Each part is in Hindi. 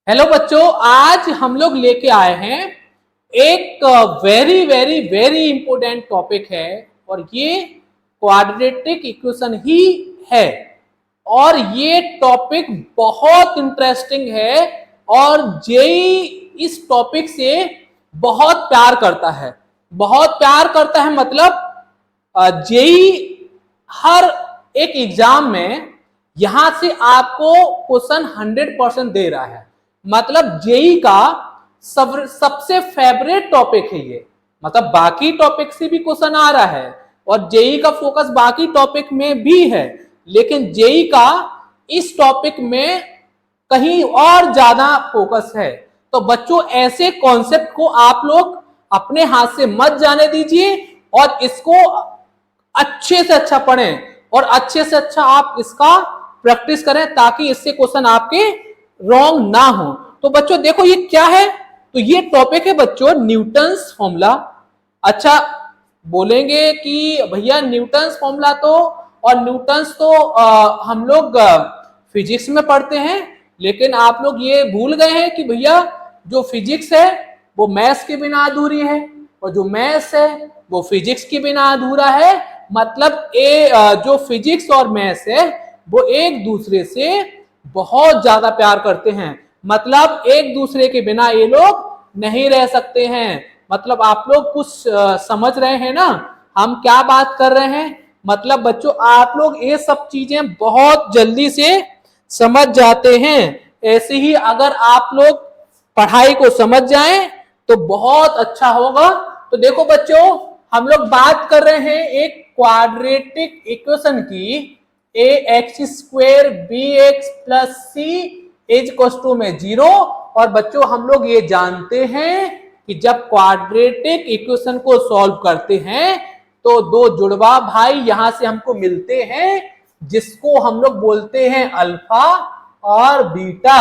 हेलो बच्चों, आज हम लोग लेके आए हैं एक very very very important topic है और ये क्वाड्रेटिक इक्वेशन ही है। और ये टॉपिक बहुत इंटरेस्टिंग है और जेई इस टॉपिक से बहुत प्यार करता है। बहुत प्यार करता है मतलब जेई हर एक एग्जाम में यहां से आपको क्वेश्चन 100% दे रहा है। मतलब जेई का सबसे फेवरेट टॉपिक है ये। मतलब बाकी टॉपिक से भी क्वेश्चन आ रहा है और जेई का फोकस बाकी टॉपिक में भी है, लेकिन जेई का इस टॉपिक में कहीं और ज्यादा फोकस है। तो बच्चों, ऐसे कॉन्सेप्ट को आप लोग अपने हाथ से मत जाने दीजिए और इसको अच्छे से अच्छा पढ़ें और अच्छे से अच्छा आप इसका प्रैक्टिस करें ताकि इससे क्वेश्चन आपके रॉन्ग ना हो। तो बच्चों देखो ये क्या है, तो ये टॉपिक है बच्चों न्यूटन्स फॉर्मूला। अच्छा, बोलेंगे कि भैया न्यूटन्स फॉर्मूला और न्यूटन्स तो हम लोग फिजिक्स में पढ़ते हैं, लेकिन आप लोग ये भूल गए हैं कि भैया जो फिजिक्स है वो मैथ्स के बिना अधूरी है और जो मैथ्स है वो फिजिक्स के बिना अधूरा है। मतलब जो फिजिक्स और मैथ्स है वो एक दूसरे से बहुत ज्यादा प्यार करते हैं। मतलब एक दूसरे के बिना ये लोग नहीं रह सकते हैं। मतलब आप लोग कुछ समझ रहे हैं ना हम क्या बात कर रहे हैं। मतलब बच्चों आप लोग ये सब चीजें बहुत जल्दी से समझ जाते हैं। ऐसे ही अगर आप लोग पढ़ाई को समझ जाएं तो बहुत अच्छा होगा। तो देखो बच्चों, हम लोग बात कर रहे हैं एक क्वाड्रेटिक इक्वेशन की, A X square B X plus C is equal to में 0। और बच्चों हम लोग ये जानते हैं कि जब क्वाड्रेटिक इक्वेशन को सॉल्व करते हैं तो दो जुड़वा भाई यहां से हमको मिलते हैं जिसको हम लोग बोलते हैं अल्फा और बीटा।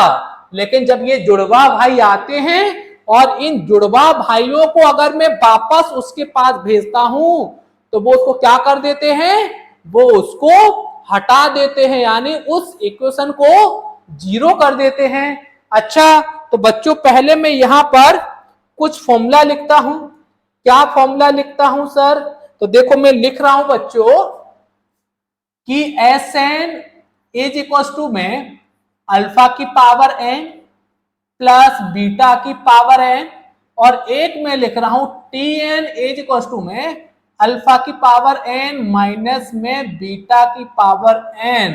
लेकिन जब ये जुड़वा भाई आते हैं और इन जुड़वा भाइयों को अगर मैं वापस उसके पास भेजता हूं तो वो उसको क्या कर देते हैं, वो उसको हटा देते हैं, यानी उस इक्वेशन को 0 कर देते हैं। अच्छा, तो बच्चों पहले मैं यहां पर कुछ फॉर्मूला लिखता हूं। क्या फॉर्मूला लिखता हूं सर? तो देखो मैं लिख रहा हूं बच्चों कि S n is equal to में अल्फा की पावर एन प्लस बीटा की पावर एन, और एक मैं लिख रहा हूं T n is equal to में अल्फा की पावर एन माइनस में बीटा की पावर एन।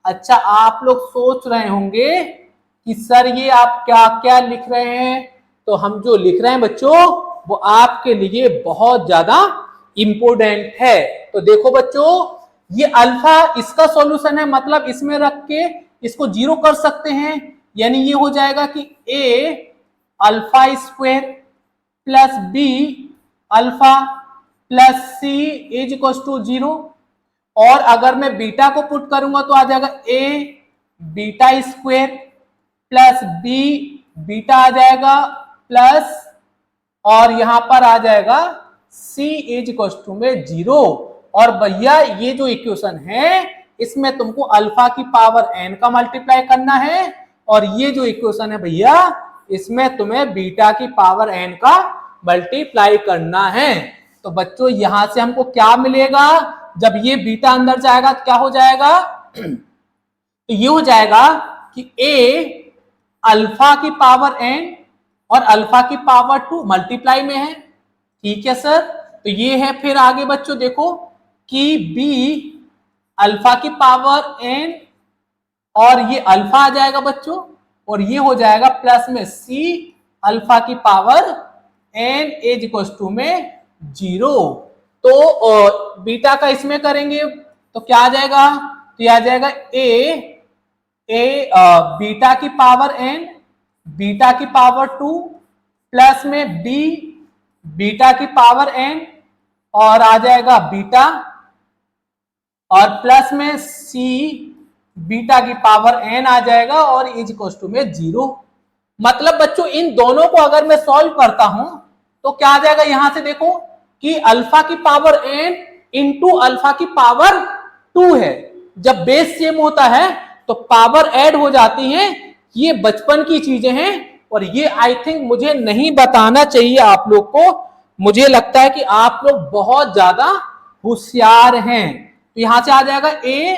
अच्छा, आप लोग सोच रहे होंगे कि सर ये आप क्या क्या लिख रहे हैं। तो हम जो लिख रहे हैं बच्चों वो आपके लिए बहुत ज्यादा इंपोर्टेंट है। तो देखो बच्चों, ये अल्फा इसका सॉल्यूशन है, मतलब इसमें रख के इसको 0 कर सकते हैं। यानी ये हो जाएगा कि A alpha square plus B alpha plus C is equal to 0। और अगर मैं बीटा को पुट करूंगा तो आ जाएगा A beta square plus B beta आ जाएगा प्लस, और यहां पर आ जाएगा सी इज इक्वल टू में 0। और भैया ये जो इक्वेशन है इसमें तुमको अल्फा की पावर एन का मल्टीप्लाई करना है और ये जो इक्वेशन है भैया इसमें तुम्हें बीटा की पावर एन का मल्टीप्लाई करना है। तो बच्चों यहां से हमको क्या मिलेगा, जब ये बीटा अंदर जाएगा तो क्या हो जाएगा तो ये हो जाएगा कि ए अल्फा की पावर एन और अल्फा की पावर 2 मल्टीप्लाई में है। ठीक है सर, तो ये है। फिर आगे बच्चों देखो कि बी अल्फा की पावर एन और ये अल्फा आ जाएगा बच्चों, और ये हो जाएगा प्लस में सी अल्फा की power n is equal to में 0। तो बीटा का इसमें करेंगे तो क्या आ जाएगा, तो आ जाएगा ए बीटा की पावर एन बीटा की पावर 2 प्लस में बी बीटा की पावर एन और आ जाएगा बीटा, और प्लस में सी बीटा की पावर एन आ जाएगा और इज इक्वल टू में 0। मतलब बच्चों इन दोनों को अगर मैं सॉल्व करता हूं तो क्या आ जाएगा, यहां से देखो कि अल्फा की पावर एन इंटू अल्फा की पावर 2 है। जब बेस सेम होता है तो पावर ऐड हो जाती है, ये बचपन की चीजें हैं और ये आई थिंक मुझे नहीं बताना चाहिए आप लोग को। मुझे लगता है कि आप लोग बहुत ज्यादा होशियार हैं। तो यहां से आ जाएगा a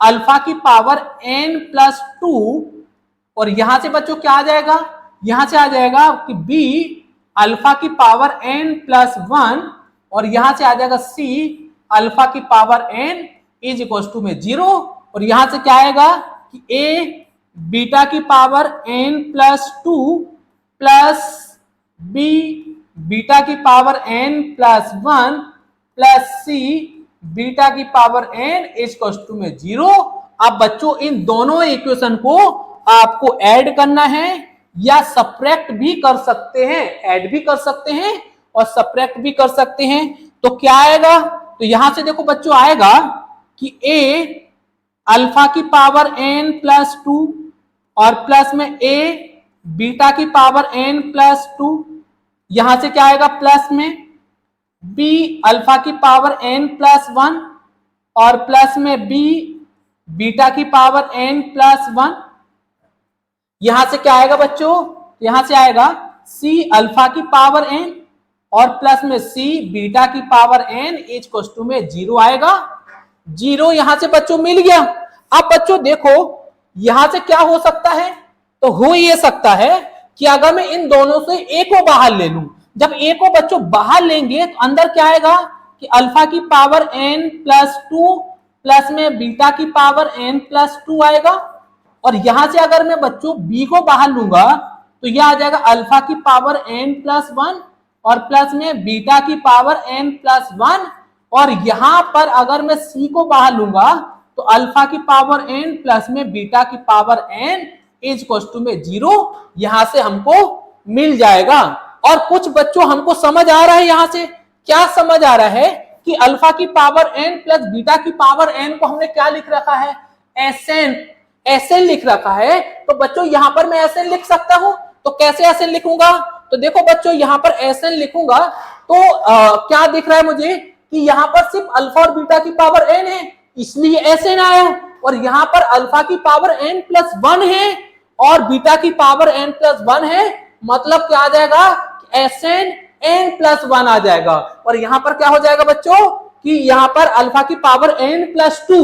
अल्फा की पावर n प्लस 2 और यहां से बच्चों क्या आ जाएगा, यहां से आ जाएगा कि b अल्फा की पावर n प्लस 1 और यहां से आ जाएगा c अल्फा की power n is equal to में 0 और यहां से क्या आएगा कि a बीटा की power n plus 2 plus b beta की power n plus 1 plus c beta की power n is equal to में 0। अब बच्चों इन दोनों इक्वेशन को आपको ऐड करना है या सब्ट्रैक्ट भी कर सकते हैं, ऐड भी कर सकते हैं और सब्ट्रैक्ट भी कर सकते हैं। तो क्या आएगा, तो यहां से देखो बच्चों आएगा कि a अल्फा की पावर n प्लस 2 और प्लस में a बीटा की पावर n प्लस 2, यहां से क्या आएगा प्लस में b अल्फा की पावर n प्लस 1 और प्लस में b बीटा की पावर n प्लस 1, यहां से क्या आएगा बच्चों, यहां से आएगा c अल्फा की पावर n और प्लस में c बीटा की power n is equal to में 0 आएगा। 0 यहां से बच्चों मिल गया। अब बच्चों देखो यहां से क्या हो सकता है, तो हो ये सकता है कि अगर मैं इन दोनों से a को बाहर ले लूं, जब a को बच्चों बाहर लेंगे तो अंदर क्या आएगा कि अल्फा की पावर n प्लस 2 प्लस में बीटा की पावर n प्लस 2 आएगा और यहां से अगर मैं बच्चों b को बाहर लूंगा तो यह आ जाएगा अल्फा की पावर n प्लस 1 और प्लस में बीटा की पावर n प्लस 1 और यहां पर अगर मैं c को बाहर लूंगा तो अल्फा की पावर n प्लस में बीटा की power n is equal to में 0 यहां से हमको मिल जाएगा। और कुछ बच्चों हमको समझ आ रहा है, यहां से क्या समझ आ रहा है कि अल्फा की पावर n प्लस बीटा की पावर n को हमने क्या लिख रखा है, SN लिख रखा है। तो बच्चों यहां पर मैं SN लिख सकता हूं, तो कैसे SN लिखूंगा, तो देखो बच्चों यहां पर SN लिखूंगा तो क्या दिख रहा है मुझे कि यहां पर सिर्फ अल्फा और बीटा की पावर n है इसलिए SN आया और यहां पर अल्फा की पावर n प्लस 1 है और बीटा की पावर n प्लस 1 है, मतलब क्या आ जाएगा SN n प्लस 1 आ जाएगा। और यहां पर क्या हो जाएगा बच्चों कि यहां पर अल्फा की पावर n प्लस 2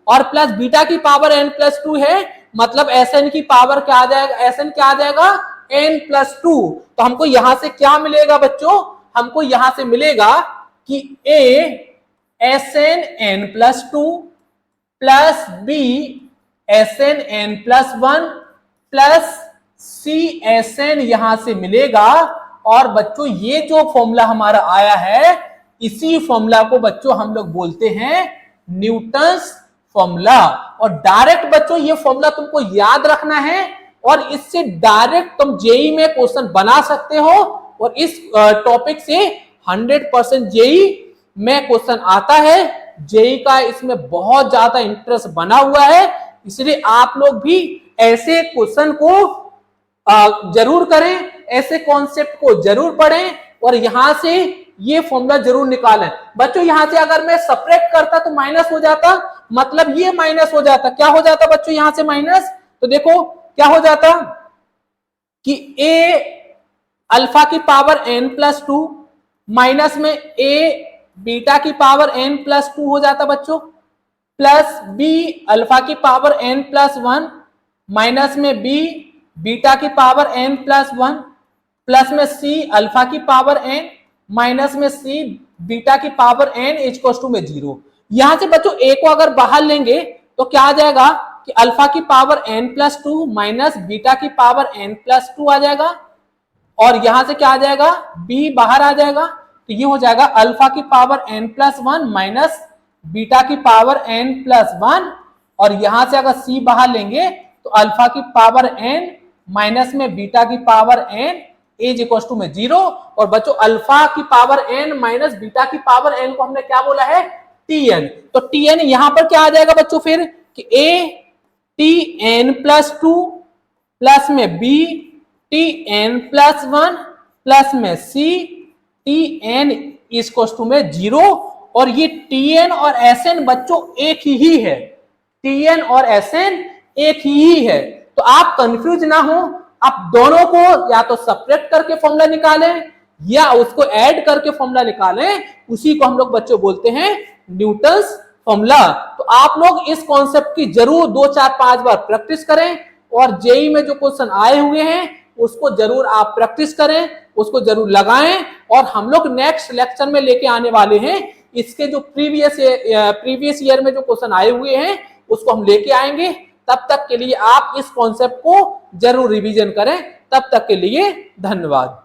और प्लस बीटा की पावर n प्लस 2 है, मतलब SN की पावर क्या आ जाएगा, SN क्या आ जाएगा n प्लस 2। तो हमको यहां से क्या मिलेगा बच्चों, हमको यहां से मिलेगा कि a SN n plus 2 plus b SN n plus 1 plus c SN यहां से मिलेगा। और बच्चों ये जो फॉर्मूला हमारा आया है इसी फॉर्मूला को बच्चों हम लोग बोलते हैं न्यूटन्स फॉर्मूला। और डायरेक्ट बच्चों ये फॉर्मूला तुमको याद रखना है और इससे डायरेक्ट तुम जेई में क्वेश्चन बना सकते हो और इस टॉपिक से 100% जेई में क्वेश्चन आता है। जेई का इसमें बहुत ज्यादा इंटरेस्ट बना हुआ है, इसलिए आप लोग भी ऐसे क्वेश्चन को जरूर करें, ऐसे कॉन्सेप्ट को जरूर पढ़ें और यहां से ये फॉर्मूला जरूर निकालें। बच्चों यहां से अगर मैं सब्ट्रैक्ट करता तो माइनस हो जाता, मतलब ये माइनस हो जाता, क्या हो जाता बच्चों यहां से माइनस, तो देखो क्या हो जाता कि a अल्फा की पावर n प्लस 2 माइनस में a बीटा की पावर n प्लस 2 हो जाता बच्चों, प्लस b अल्फा की पावर n प्लस 1 माइनस में b बीटा की पावर n प्लस 1 प्लस में c अल्फा की पावर n माइनस में c बीटा की power n is equal to में 0। यहां से बच्चों a को अगर बाहर लेंगे तो क्या आ जाएगा कि अल्फा की power n plus 2 minus beta की पावर n प्लस 2 आ जाएगा और यहां से क्या आ जाएगा b बाहर आ जाएगा, तो ये हो जाएगा अल्फा की power n plus 1 minus beta की पावर n प्लस 1 और यहां से अगर c बाहर लेंगे तो अल्फा की पावर n माइनस में बीटा की power n is equal to में 0। और बच्चों अल्फा की पावर n माइनस बीटा की पावर n को हमने क्या बोला है tn, तो tn यहां पर क्या आ जाएगा बच्चों फिर कि a tn प्लस 2 प्लस में b tn प्लस 1 प्लस में c tn is equal to में 0। और ये tn और sn बच्चों एक ही है, tn और sn एक ही है। तो आप कंफ्यूज ना हो, आप दोनों को या तो सब्ट्रैक्ट करके फॉर्मूला निकालें या उसको ऐड करके फॉर्मूला निकालें, उसी को हम लोग बच्चों बोलते हैं न्यूटन्स फॉर्मूला। तो आप लोग इस कॉन्सेप्ट की जरूर 2 4 5 बार प्रैक्टिस करें और जेई में जो क्वेश्चन आए हुए हैं उसको जरूर आप प्रैक्टिस करें, उसको जरूर लगाएं। और हम लोग नेक्स्ट लेक्चर में लेके आने वाले हैं इसके जो प्रीवियस ईयर में जो क्वेश्चन आए हुए हैं उसको हम लेके आएंगे। तब तक के लिए आप इस कॉन्सेप्ट को जरूर रिवीजन करें। तब तक के लिए धन्यवाद।